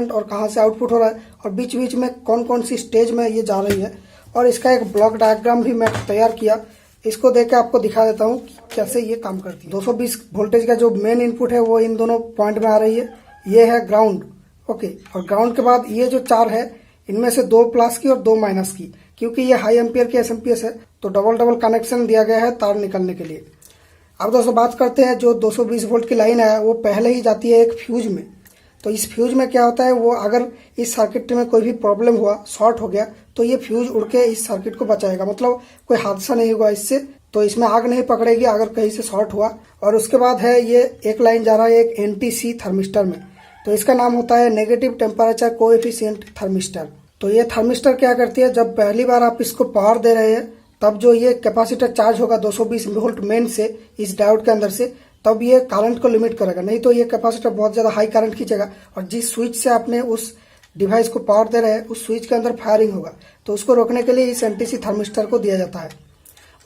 और कहाँ से आउटपुट हो रहा है और बीच बीच में कौन कौन सी स्टेज में ये जा रही है। और इसका एक ब्लॉक डायग्राम भी मैं तैयार किया, इसको देख के आपको दिखा देता हूँ कैसे ये काम करती है। 220 वोल्टेज का जो मेन इनपुट है वो इन दोनों पॉइंट में आ रही है, ये है ग्राउंड। ओके, और ग्राउंड के बाद ये जो 4 है इनमें से 2 प्लस की और 2 माइनस की, क्योंकि ये हाई एम्पियर की एसएमपीएस है तो डबल डबल कनेक्शन दिया गया है तार निकलने के लिए। अब दोस्तों बात करते हैं, जो 220 वोल्ट की लाइन है वो पहले ही जाती है एक फ्यूज में। तो इस फ्यूज में क्या होता है, वो अगर इस सर्किट में कोई भी प्रॉब्लम हुआ, शॉर्ट हो गया, तो ये फ्यूज उड़ के इस सर्किट को बचाएगा, मतलब कोई हादसा नहीं होगा इससे, तो इसमें आग नहीं पकड़ेगी अगर कहीं से शॉर्ट हुआ। और उसके बाद है ये एक लाइन जा रहा है एक एनटीसी थर्मिस्टर में, तो इसका नाम होता है नेगेटिव टेम्परेचर कोएफिशिएंट थर्मिस्टर। तो ये थर्मिस्टर क्या करती है, जब पहली बार आप इसको पावर दे रहे हैं तब जो ये कैपेसिटर चार्ज होगा 220 वोल्ट मेन से इस डायोड के अंदर से, तब ये करंट को लिमिट करेगा, नहीं तो ये कैपेसिटर बहुत ज्यादा हाई करंट खींचेगा और जिस स्विच से आपने उस डिवाइस को पावर दे रहे हैं उस स्विच के अंदर फायरिंग होगा, तो उसको रोकने के लिए इस एनटीसी थर्मिस्टर को दिया जाता है।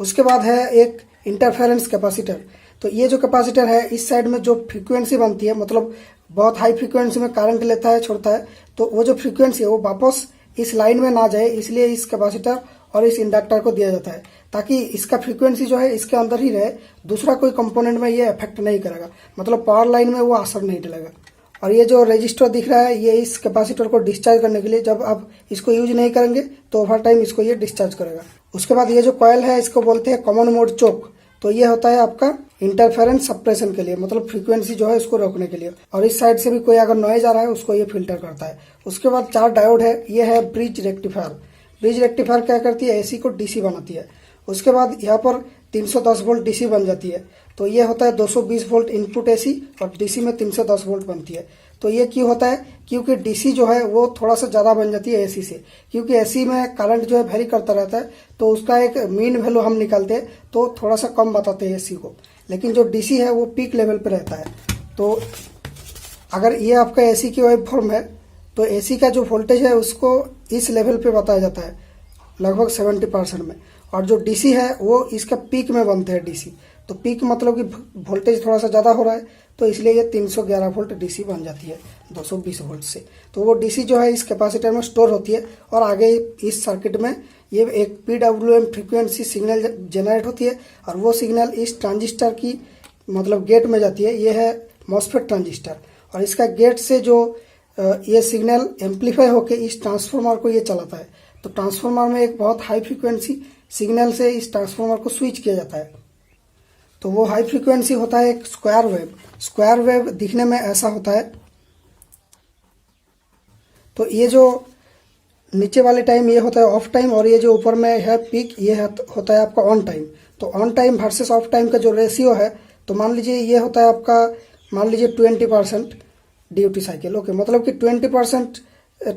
उसके बाद है एक इंटरफेरेंस कैपेसिटर। तो ये जो कैपेसिटर है इस साइड में जो फ्रीक्वेंसी बनती है, मतलब बहुत हाई फ्रीक्वेंसी में करंट लेता है छोड़ता है, तो वो जो फ्रीक्वेंसी है वो वापस इस लाइन में ना जाए, इसलिए इस कैपेसिटर और इस इंडक्टर को दिया जाता है, ताकि इसका फ्रीक्वेंसी जो है इसके अंदर ही रहे, दूसरा कोई कंपोनेंट में ये इफेक्ट नहीं करेगा, मतलब पावर लाइन में वो असर नहीं डालेगा। और ये जो रजिस्टर दिख रहा है ये इस कैपेसिटर को डिस्चार्ज करने के लिए, जब आप इसको यूज नहीं करेंगे तो ओवर टाइम इसको ये डिस्चार्ज करेगा। उसके बाद ये जो कॉइल है इसको बोलते हैं कॉमन मोड चोक। तो ये होता है आपका इंटरफेरेंस सप्रेशन के लिए, मतलब फ्रीक्वेंसी जो है उसको रोकने के लिए, और इस साइड से भी कोई अगर नॉइज आ रहा है उसको ये फिल्टर करता है। उसके बाद 4 डायोड है, ये है ब्रिज रेक्टिफायर। ब्रिज रेक्टिफायर क्या करती है, एसी को डीसी बनाती है। उसके बाद यहाँ पर 310 वोल्ट डीसी बन जाती है, तो ये होता है 220 वोल्ट इनपुट एसी और डीसी में 310 वोल्ट बनती है। तो ये क्यों होता है, क्योंकि डीसी जो है वो थोड़ा सा ज्यादा बन जाती है एसी से, क्योंकि एसी में करंट जो है वेरी करता रहता है, तो उसका एक मीन वैल्यू हम निकालते हैं तो थोड़ा सा कम बताते हैं एसी को, लेकिन जो डीसी है वो पीक लेवल पे रहता है। तो अगर ये आपका एसी की वेव फॉर्म है तो एसी का जो वोल्टेज है उसको इस लेवल पे बताया जाता है लगभग 70% में, और जो डीसी है वो इसका पीक में बनते हैं डीसी। तो पीक मतलब कि वोल्टेज थोड़ा सा ज्यादा हो रहा है, तो इसलिए ये 311 वोल्ट डीसी बन जाती है 220 वोल्ट से। तो वो डीसी जो है इस कैपेसिटर में स्टोर होती है और आगे इस सर्किट में ये एक पीडब्ल्यूएम फ्रीक्वेंसी सिग्नल जनरेट होती है, और वो सिग्नल इस ट्रांजिस्टर की मतलब गेट में जाती है। ये है मॉसफेट ट्रांजिस्टर, और इसका गेट से जो ये सिग्नल एम्पलीफाई होकर इस ट्रांसफार्मर को ये चलाता है। तो ट्रांसफार्मर में एक बहुत हाई फ्रीक्वेंसी सिग्नल से इस ट्रांसफार्मर को स्विच किया जाता है। तो वो हाई फ्रीक्वेंसी होता है एक स्क्वायर वेव। स्क्वायर वेव दिखने में ऐसा होता है। तो ये जो नीचे वाले टाइम ये होता है ऑफ टाइम, और ये जो ऊपर में है पीक ये होता है आपका ऑन टाइम। तो on time versus of time का जो रेशियो है, तो मान लीजिए ये होता है आपका, मान लीजिए 20% ड्यूटी साइकिल। ओके, मतलब कि 20%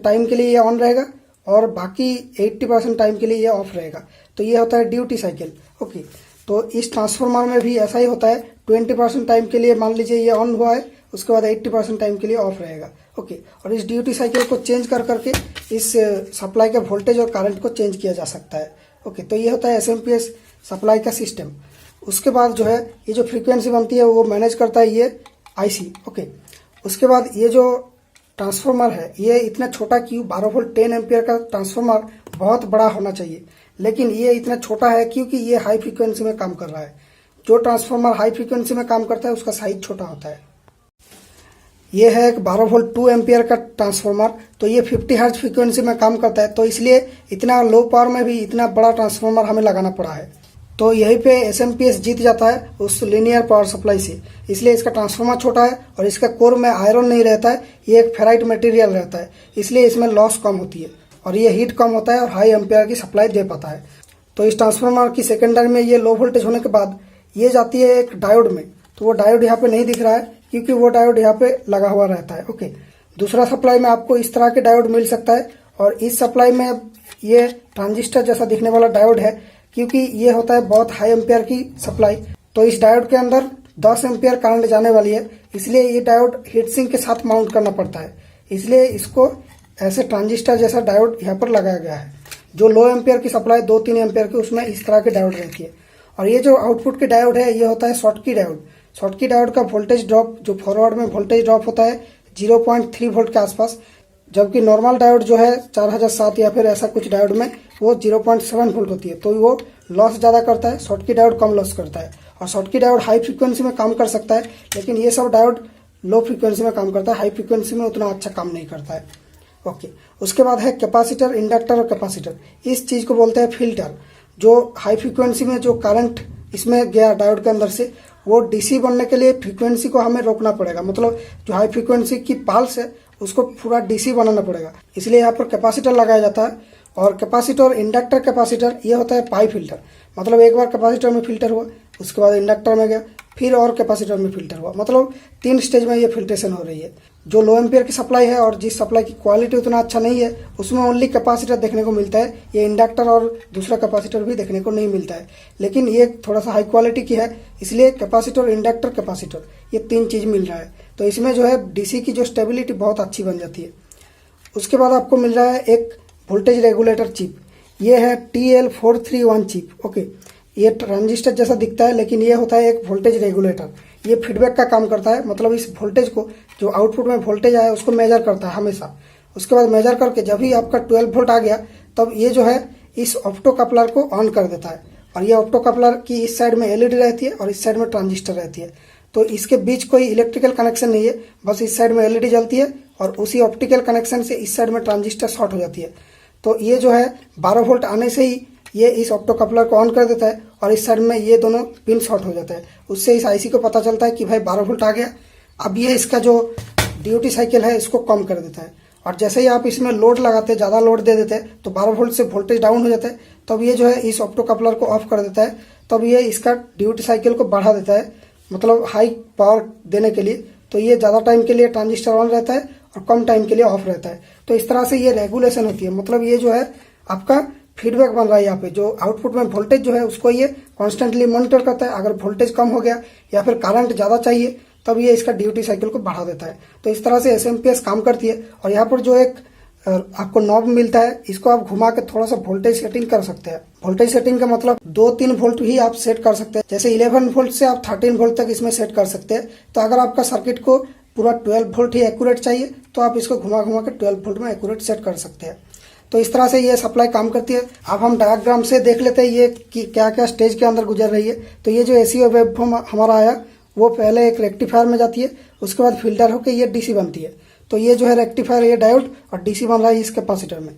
टाइम के लिए ये ऑन रहेगा और बाकी 80% टाइम के लिए ये ऑफ रहेगा। तो ये होता है ड्यूटी साइकिल। ओके, तो इस ट्रांसफार्मर में भी ऐसा ही होता है, 20% टाइम के लिए मान लीजिए ये ऑन हुआ है, उसके बाद 80% टाइम के लिए ऑफ रहेगा। ओके, और इस ड्यूटी साइकिल को चेंज कर करके इस सप्लाई के वोल्टेज और करंट को चेंज किया जा सकता है। ओके, तो ये होता है एसएमपीएस सप्लाई का सिस्टम। उसके बाद जो है ये जो फ्रीक्वेंसी बनती है वो मैनेज करता है ये आईसी। ओके, उसके बाद ये जो ट्रांसफार्मर है ये इतना छोटा क्यों, 12 वोल्ट 10 एम्पियर का ट्रांसफार्मर बहुत बड़ा होना चाहिए, लेकिन ये इतना छोटा है क्योंकि ये हाई फ्रीक्वेंसी में काम कर रहा है। जो ट्रांसफार्मर हाई फ्रीक्वेंसी में काम करता है उसका साइज छोटा होता है। ये है एक 12 वोल्ट 2 एम्पियर का ट्रांसफार्मर, तो ये 50 हर्ट्ज फ्रीक्वेंसी में काम करता है, तो इसलिए इतना लो पावर में भी इतना बड़ा ट्रांसफार्मर हमें लगाना पड़ा है। तो यहीं पे एसएमपीएस जीत जाता है उस लीनियर पावर सप्लाई से, इसलिए इसका ट्रांसफार्मर छोटा है और इसका कोर में आयरन नहीं रहता है, ये एक फेराइट मटेरियल रहता है, इसलिए इसमें लॉस कम होती है और ये हीट कम होता है और हाई एम्पियर की सप्लाई दे पाता है। तो इस ट्रांसफार्मर की सेकेंडरी में ये लो वोल्टेज होने के बाद ये जाती है एक डायोड में, तो वो डायोड यहाँ पे नहीं दिख रहा है क्योंकि वो डायोड यहाँ पे लगा हुआ रहता है। ओके, दूसरा सप्लाई में आपको इस तरह के डायोड मिल सकता है, और इस सप्लाई में ये ट्रांजिस्टर जैसा दिखने वाला डायोड है, क्योंकि ये होता है बहुत हाई एम्पियर की सप्लाई। तो इस डायोड के अंदर 10 एम्पियर करंट जाने वाली है, इसलिए ये डायोड हीट सिंक के साथ माउंट करना पड़ता है, इसलिए इसको ऐसे ट्रांजिस्टर जैसा डायोड यहाँ पर लगाया गया है। जो लो एम्पियर की सप्लाई 2-3 एम्पियर की, उसमें इस तरह के डायोड रहती है। और ये जो आउटपुट के डायोड है ये होता है शॉर्टकी डायोड। शॉर्टकी डायोड का वोल्टेज ड्रॉप, जो फॉरवर्ड में वोल्टेज ड्रॉप होता है 0.3 वोल्ट के आसपास, जबकि नॉर्मल डायोड जो है 4007 या फिर ऐसा कुछ डायोड में वो 0.7 वोल्ट होती है, तो वो लॉस ज़्यादा करता है। शॉर्टकी डायोड कम लॉस करता है, और शॉर्टकी डायोड हाई फ्रीक्वेंसी में काम कर सकता है, लेकिन ये सब डायोड लो फ्रीक्वेंसी में काम करता है, हाई फ्रीक्वेंसी में उतना अच्छा काम नहीं करता है। ओके, उसके बाद है कैपेसिटर, इंडक्टर और कैपेसिटर। इस चीज़ को बोलते हैं फिल्टर। जो हाई फ्रीक्वेंसी में जो करंट इसमें गया डायोड के अंदर से, वो डीसी बनने के लिए फ्रीक्वेंसी को हमें रोकना पड़ेगा, मतलब जो हाई फ्रीक्वेंसी की पल्स है उसको पूरा डीसी बनाना पड़ेगा, इसलिए यहाँ पर कैपेसिटर लगाया जाता है। और कैपेसिटर, इंडक्टर कैपेसिटर, ये होता है पाई फिल्टर, मतलब एक बार कैपेसिटर में फिल्टर हुआ, उसके बाद इंडक्टर में गया, फिर और कैपेसिटर में फिल्टर हुआ, मतलब 3 स्टेज में ये फिल्ट्रेशन हो रही है। जो लो एम्पियर की सप्लाई है और जिस सप्लाई की क्वालिटी उतना अच्छा नहीं है, उसमें ओनली कैपेसिटर देखने को मिलता है, ये इंडक्टर और दूसरा कैपेसिटर भी देखने को नहीं मिलता है। लेकिन ये थोड़ा सा हाई क्वालिटी की है, इसलिए कैपेसिटर, इंडक्टर, कैपेसिटर, ये 3 चीज़ मिल रहा है। तो इसमें जो है डीसी की जो स्टेबिलिटी बहुत अच्छी बन जाती है। उसके बाद आपको मिल रहा है एक वोल्टेज रेगुलेटर चिप, ये है TL431 चिप। ओके, ये ट्रांजिस्टर जैसा दिखता है, लेकिन ये होता है एक वोल्टेज रेगुलेटर। ये फीडबैक का काम करता है, मतलब इस वोल्टेज को, जो आउटपुट में वोल्टेज आया उसको मेजर करता है हमेशा। उसके बाद मेजर करके जब भी आपका 12 वोल्ट आ गया, तब ये जो है इस ऑप्टो कपलर को ऑन कर देता है। और ये ऑप्टो कपलर की इस साइड में एलईडी रहती है और इस साइड में ट्रांजिस्टर रहती है, तो इसके बीच कोई इलेक्ट्रिकल कनेक्शन नहीं है, बस इस साइड में एलईडी जलती है और उसी ऑप्टिकल कनेक्शन से इस साइड में ट्रांजिस्टर शॉर्ट हो जाती है। तो ये जो है 12 वोल्ट आने से ही ये इस ऑप्टो कपलर को ऑन कर देता है और इस साइड में ये दोनों पिन शॉर्ट हो जाता है। उससे इस आईसी को पता चलता है कि भाई 12 वोल्ट आ गया। अब ये इसका जो ड्यूटी साइकिल है इसको कम कर देता है, और जैसे ही आप इसमें लोड लगाते हैं, ज़्यादा लोड दे देते हैं, तो 12 वोल्ट से वोल्टेज डाउन हो जाता है। तब ये जो है इस ऑप्टो कपलर को ऑफ कर देता है, तब ये इसका ड्यूटी साइकिल को बढ़ा देता है, मतलब हाई पावर देने के लिए। तो ये ज़्यादा टाइम के लिए ट्रांजिस्टर ऑन रहता है और कम टाइम के लिए ऑफ रहता है। तो इस तरह से ये रेगुलेशन होती है, मतलब ये जो है आपका फीडबैक बन रहा है। यहाँ पे जो आउटपुट में वोल्टेज जो है उसको ये कॉन्स्टेंटली मॉनिटर करता है। अगर वोल्टेज कम हो गया या फिर करंट ज़्यादा चाहिए, तब ये इसका ड्यूटी साइकिल को बढ़ा देता है। तो इस तरह से SMPS काम करती है। और यहाँ पर जो एक आपको नॉब मिलता है, इसको आप घुमा के थोड़ा सा वोल्टेज सेटिंग कर सकते हैं। वोल्टेज सेटिंग का मतलब 2-3 वोल्ट ही आप सेट कर सकते हैं, जैसे 11 वोल्ट से आप 13 वोल्ट तक इसमें सेट कर सकते हैं। तो अगर आपका सर्किट को पूरा 12 वोल्ट ही एक्यूरेट चाहिए, तो आप इसको घुमा घुमा के 12 वोल्ट में एक्यूरेट सेट कर सकते हैं। तो इस तरह से ये सप्लाई काम करती है। अब हम डायग्राम से देख लेते हैं ये कि क्या क्या स्टेज के अंदर गुजर रही है। तो ये जो एसी वेवफॉर्म हमारा आया, वो पहले एक रेक्टिफायर में जाती है, उसके बाद फिल्टर होकर ये डीसी बनती है। तो ये जो है रेक्टिफायर, ये डायोड, और डीसी बन रहा है इस कैपेसिटर में।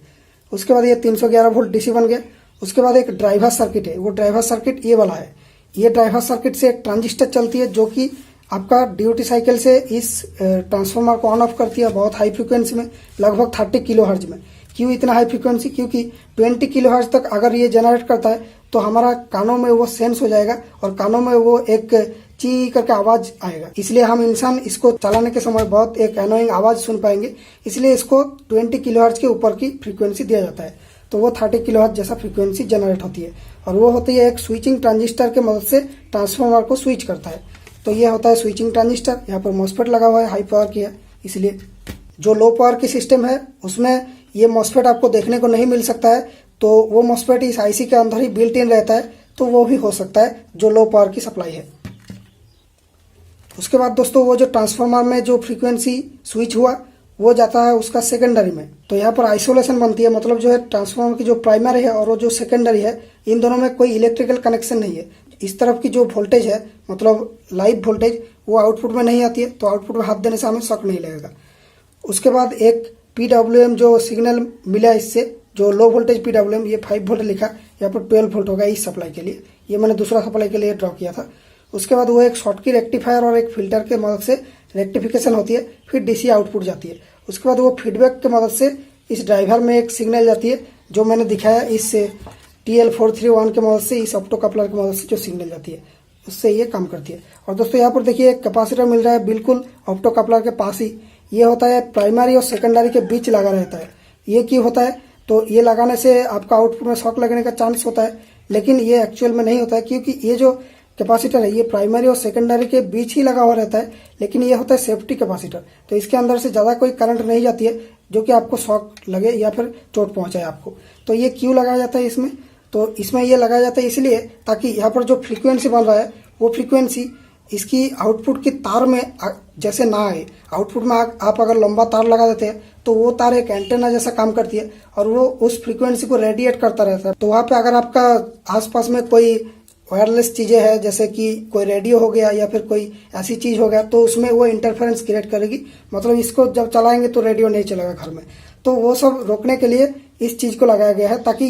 उसके बाद ये 311 वोल्ट डीसी बन गया। उसके बाद एक ड्राइवर सर्किट है, वो ड्राइवर सर्किट ये वाला है। ये ड्राइवर सर्किट से एक ट्रांजिस्टर चलती है, जो कि आपका ड्यूटी साइकिल से इस ट्रांसफार्मर को ऑन ऑफ करती है बहुत हाई फ्रिक्वेंसी में, लगभग 30 किलोहर्ट्ज में। क्यों इतना हाई फ्रिक्वेंसी? क्योंकि 20 किलोहर्ट्ज तक अगर ये जनरेट करता है तो हमारा कानों में वो सेंस हो जाएगा और कानों में वो एक ची करके आवाज आएगा, इसलिए हम इंसान इसको चलाने के समय बहुत एक एनोइंग आवाज सुन पाएंगे। इसलिए इसको 20 किलोहर्ट्ज के ऊपर की फ्रीक्वेंसी दिया जाता है, तो वो 30 किलोहर्ट्ज जैसा फ्रीक्वेंसी जनरेट होती है। और वो होती है एक स्विचिंग ट्रांजिस्टर के मदद से ट्रांसफार्मर को स्विच करता है। तो ये होता है स्विचिंग ट्रांजिस्टर। यहाँ पर मॉसफेट लगा हुआ है, हाई पावर की है, इसलिए जो लो पावर की सिस्टम है उसमें ये मॉसफेट आपको देखने को नहीं मिल सकता है। तो वो मॉसफेट इस आईसी के अंदर ही बिल्ट इन रहता है, तो वो भी हो सकता है जो लो पावर की सप्लाई है। उसके बाद दोस्तों वो जो ट्रांसफार्मर में जो फ्रीक्वेंसी स्विच हुआ वो जाता है उसका सेकेंडरी में। तो यहाँ पर आइसोलेशन बनती है, मतलब जो है ट्रांसफार्मर की जो प्राइमरी है और वो जो सेकेंडरी है, इन दोनों में कोई इलेक्ट्रिकल कनेक्शन नहीं है। इस तरफ की जो वोल्टेज है, मतलब लाइव वोल्टेज, वो आउटपुट में नहीं आती है, तो आउटपुट में हाथ देने से हमें शॉक नहीं लगेगा। उसके बाद एक PWM जो सिग्नल मिला इससे, जो लो वोल्टेज PWM, ये 5 वोल्ट लिखा, यहाँ पर 12 वोल्ट होगा इस सप्लाई के लिए। ये मैंने दूसरा सप्लाई के लिए ड्रॉ किया था। उसके बाद वो एक शॉर्टकी रेक्टिफायर और एक फिल्टर के मदद से रेक्टिफिकेशन होती है, फिर डीसी आउटपुट जाती है। उसके बाद वो फीडबैक के मदद से इस ड्राइवर में एक सिग्नल जाती है, जो मैंने दिखाया इस TL431 के मदद से, इस ऑप्टो कपलर की मदद से जो सिग्नल जाती है, उससे ये काम करती है। और दोस्तों यहाँ पर देखिए एक कैपेसिटर मिल रहा है बिल्कुल ऑप्टो कपलर के पास ही। ये होता है प्राइमरी और सेकेंडरी के बीच लगा रहता है। ये क्यों होता है? तो ये लगाने से आपका आउटपुट में शॉक लगने का चांस होता है, लेकिन ये एक्चुअल में नहीं होता है, क्योंकि ये जो कैपेसिटर है ये प्राइमरी और सेकेंडरी के बीच ही लगा हुआ रहता है, लेकिन ये होता है सेफ्टी कैपेसिटर। तो इसके अंदर से ज़्यादा कोई करंट नहीं जाती है जो कि आपको शॉक लगे या फिर चोट पहुंचाए आपको। तो ये क्यों लगाया जाता है इसमें? तो इसमें ये लगाया जाता है इसलिए ताकि यहाँ पर जो फ्रीक्वेंसी बन रहा है वो फ्रीक्वेंसी इसकी आउटपुट की तार में जैसे ना आए। आउटपुट में आप अगर लंबा तार लगा देते हैं तो वो तार एक एंटेना जैसा काम करती है और वो उस फ्रीक्वेंसी को रेडिएट करता रहता है। तो वहाँ पे अगर आपका आसपास में कोई वायरलेस चीज़ें हैं, जैसे कि कोई रेडियो हो गया या फिर कोई ऐसी चीज़ हो गया, तो उसमें वो इंटरफेरेंस क्रिएट करेगी। मतलब इसको जब चलाएंगे तो रेडियो नहीं चलेगा घर में। तो वो सब रोकने के लिए इस चीज़ को लगाया गया है, ताकि